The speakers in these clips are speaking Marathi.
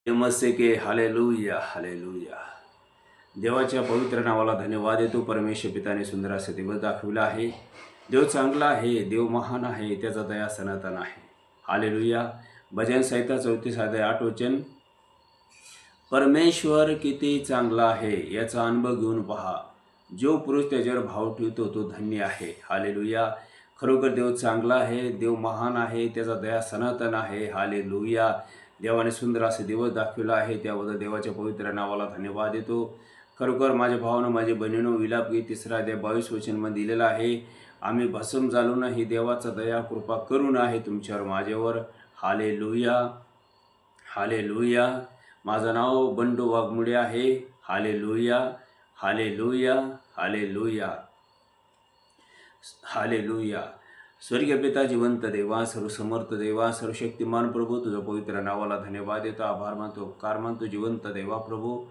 नमस्ते के हालेलुया हालेलुया. देवाच्या पवित्र नावाला धन्यवाद देतो. परमेश्वर पिताने सुंदर असे दिवस दाखविला आहे. देव चांगला आहे, देव महान आहे, त्याचा दया सनातन आहे. हालेलुया. भजन संहिता 34 अध्याय 8 वचन. परमेश्वर किती चांगला आहे याचा अनुभव घेऊन पहा. जो पुरुष त्याच्यावर भाव ठेवतो तो धन्य आहे. हालेलुया. खरोखर देव चांगला आहे, देव महान आहे, त्याचा दया सनातन आहे. हालेलुया. देवाने सुंदर असे दिवस दाखविला आहे, त्याबद्दल देवाच्या पवित्र नावाला धन्यवाद देतो. खरोखर माझ्या भावानं, माझे बहिणीनो, विलापगीत 3 अध्याय 22 वचनमध्ये दिलेलं आहे. आम्ही भस्म झालो नाही, देवाचा दया कृपा करून आहे तुमच्यावर माझ्यावर. Hallelujah hallelujah. माझं नाव बंडू वाघमुडे आहे. हालेलुया हालेलुया हालेलुया हालेलुया. स्वर्गीय पिता, जिवंत देवा, सर्वसमर्थ देवा, सर्वशक्तिमान प्रभू, तुझ्या पवित्र नावाला धन्यवाद देतो, आभार मानतो, उपकार मानतो. जिवंत देवा प्रभू,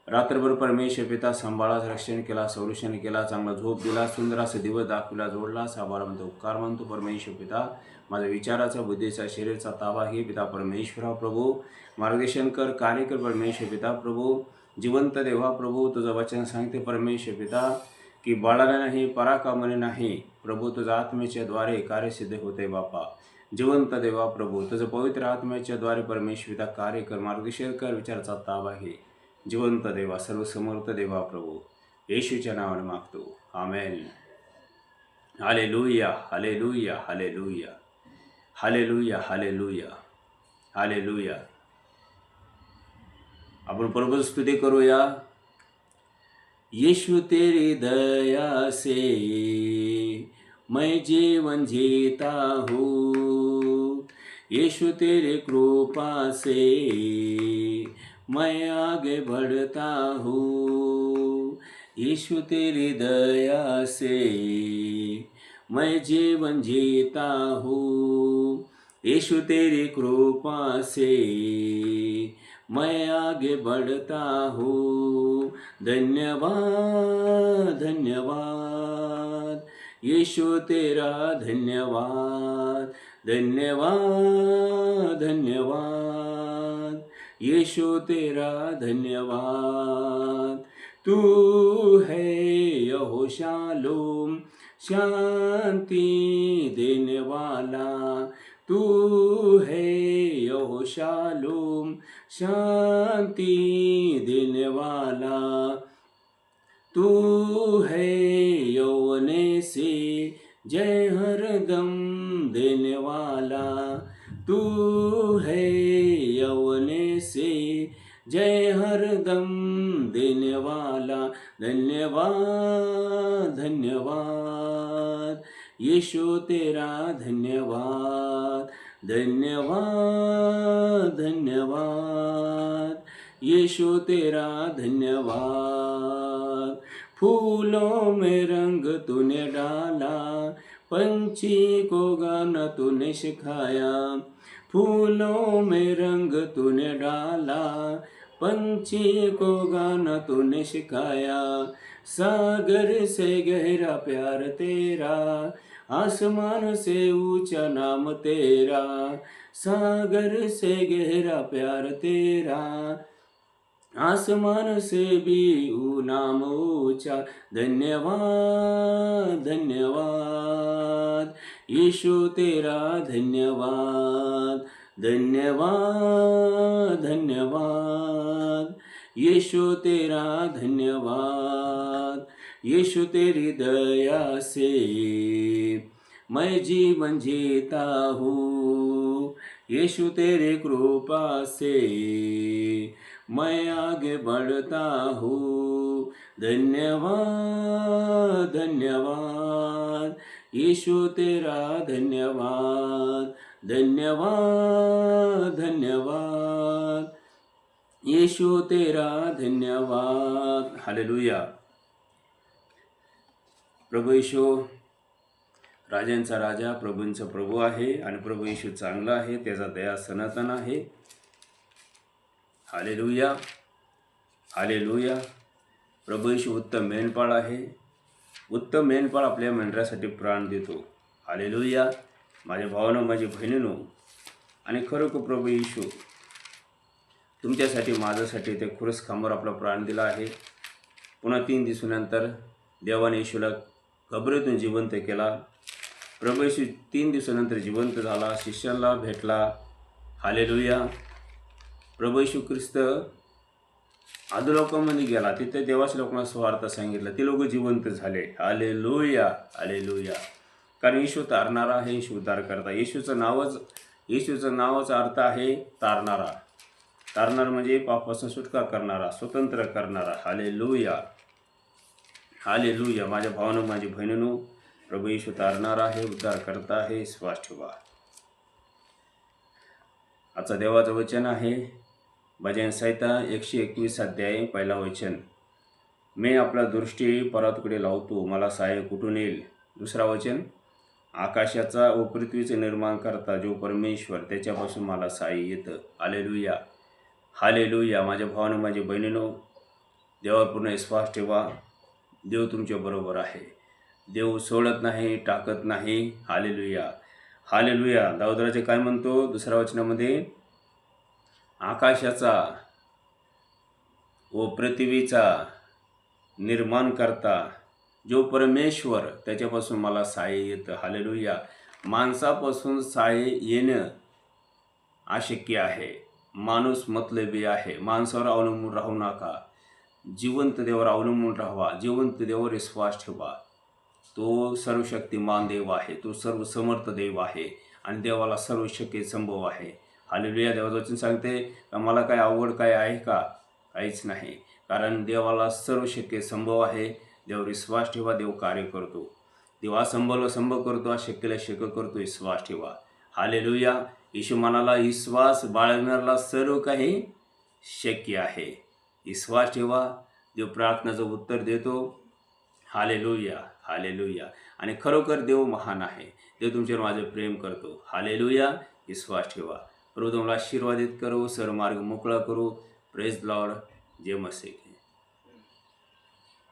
रात्रभर परमेश्वर पिता सांभाळा, रक्षण केला, संरक्षण केला, चांगला झोप दिला, सुंदर असा दिवस दाखविला, जोडला, आभार मानतो, उपकार मानतो. परमेश्वर पिता, माझ्या विचाराचा, बुद्धीचा, शरीराचा ताबा घे पिता परमेश्वरा प्रभू. मार्गदर्शन कर, कार्य कर परमेश्वर पिता प्रभू. जिवंत देवा प्रभू, तुझं वचन सांगते परमेश्वर पिता की बाळाला नाही, पराक्रमाने नाही प्रभू, तुझ्या आत्म्याच्या द्वारे कार्यसिद्ध होते बापा. जिवंत देवा प्रभू, तुझं पवित्र आत्म्याच्या द्वारे परमेश्वरिता कार्य कर, मार्गदर्शन कर, विचाराचा ताबा घे. जिवंत देवा, सर्वसमर्थ देवा प्रभू, येशूच्या नावाने मागतो, आमेन. हालेलुया हालेलुया हालेलुया हालेलुया हालेलुया हालेलुया. आपण प्रभू स्तुती करूया. यीशु तेरी दया से मैं जीवन जीता हूँ, यीशु तेरी कृपा से मैं आगे बढ़ता हूँ, यीशु तेरी दया से मैं जीवन जीता हूँ, यीशु तेरी कृपा से मैं आगे बढ़ता हूँ. धन्यवाद धन्यवाद यीशु तेरा, धन्यवाद धन्यवाद धन्यवाद यीशु तेरा, धन्यवाद. तू है यहोशालोम, शांति देने वाला, तू है यहोशालोम, शांति देने वाला, तू है यौवने से जय हरदम देने वाला, तू है यौवने से जय हरदम देने वाला. धन्यवाद धन्यवाद यीशु तेरा, धन्यवाद धन्यवाद धन्यवाद यीशु तेरा, धन्यवाद. फूलों में रंग तूने डाला, पंछी को गाना तूने सिखाया, फूलों में रंग तूने डाला, पंछी को गाना तूने सिखाया. सागर से गहरा प्यार तेरा, आसमान से ऊंचा नाम तेरा, सागर से गहरा प्यार तेरा, आसमान से भी नाम ऊंचा. धन्यवाद धन्यवाद यीशु तेरा, धन्यवाद धन्यवाद धन्यवाद यीशु तेरा, धन्यवाद. यीशु तेरी दया से मैं जीवन जीता हूँ, यीशु तेरी कृपा से मैं आगे बढ़ता हूँ. धन्यवाद धन्यवाद यीशु तेरा, धन्यवाद धन्यवाद धन्यवाद यीशु तेरा, धन्यवाद. हालेलुया. प्रभू येशू राजांचा राजा, प्रभूंचा प्रभू आहे आणि प्रभू येशू चांगला आहे, त्याचा दया सनातन आहे. Hallelujah hallelujah. प्रभू येशू उत्तम मेंढपाळ आहे. उत्तम मेंढपाळ आपल्या मेंढरासाठी प्राण देतो. हालेलुया. माझ्या भावानं, माझी बहिणीनो, आणि खरोखर प्रभू येशू तुमच्यासाठी माझ्यासाठी ते खुरस खांबावर आपला प्राण दिला आहे. पुन्हा 3 दिवसानंतर देवाने येशूला कबरेतून जिवंत केला. प्रभू येशू 3 दिवसानंतर जिवंत झाला, शिष्यांना भेटला. हालेलुया. प्रभू येशू ख्रिस्त अधोलोकामध्ये गेला, तिथे देवाच्या लोकांना सुवार्ता सांगितलं, ते लोक जिवंत झाले. Hallelujah, hallelujah. कारण येशू तारणारा आहे, येशू उद्धार करता. येशूचं नावाचा अर्थ आहे तारणारा. तारणारा म्हणजे पापापासून सुटका करणारा, स्वतंत्र करणारा. Hallelujah, hallelujah. माझ्या भावानं, माझी बहिणीनो, प्रभू येशू तारणारा आहे, उद्धार करता आहे. विश्वास ठेवा. आजचा देवाचं वचन आहे भजन संहिता 121 अध्याय 1 वचन. मी आपला दृष्टी परतकडे लावतो, मला सहाय्य कुठून येईल. 2 वचन. आकाशाचा व पृथ्वीचे निर्माण करता जो परमेश्वर, त्याच्यापासून मला सहाय्य येतं. Hallelujah, hallelujah. माझ्या भावानं, माझ्या बहिणीनो, देवावर पूर्ण विश्वास ठेवा. देव तुमच्या बरोबर आहे. देव सोडत नाही, टाकत नाही. Hallelujah, hallelujah. दाऊदराजे काय म्हणतो 2 वचनामध्ये, आकाशाचा व पृथ्वीचा निर्माण करता जो परमेश्वर, त्याच्यापासून मला सहाय्य येतं. हालेलुया. माणसापासून सहाय्य येणं अशक्य आहे. माणूस मतलबी आहे. माणसावर अवलंबून राहू नका. जिवंत देवावर अवलंबून राहावा. जिवंत देवावर विश्वास ठेवा. तो सर्वशक्तिमान देव आहे, तो सर्वसमर्थ देव आहे आणि देवाला सर्व शक्य संभव आहे. हालेलुया. देवाचं वचन सांगते का मला काय अवघड काय आहे का? काहीच नाही. कारण देवाला सर्व शक्य संभव आहे. देवावर विश्वास ठेवा. देव कार्य करतो. देव असंभवला संभव करतो, अशक्यला शक्य करतो. विश्वास ठेवा. हालेलुया. येशू म्हणाला, विश्वास बाळगणाऱ्याला सर्व काही शक्य आहे. विश्वास ठेवा. देव प्रार्थनाचं उत्तर देतो. Hallelujah, hallelujah. आणि खरोखर देव महान आहे. देव तुमच्यावर माझं प्रेम करतो. हालेलुया. विश्वास ठेवा. प्रभू तुम्हाला आशीर्वादित करो, सर्व मार्ग मोकळा करू. Praise Lord. जय मसीह.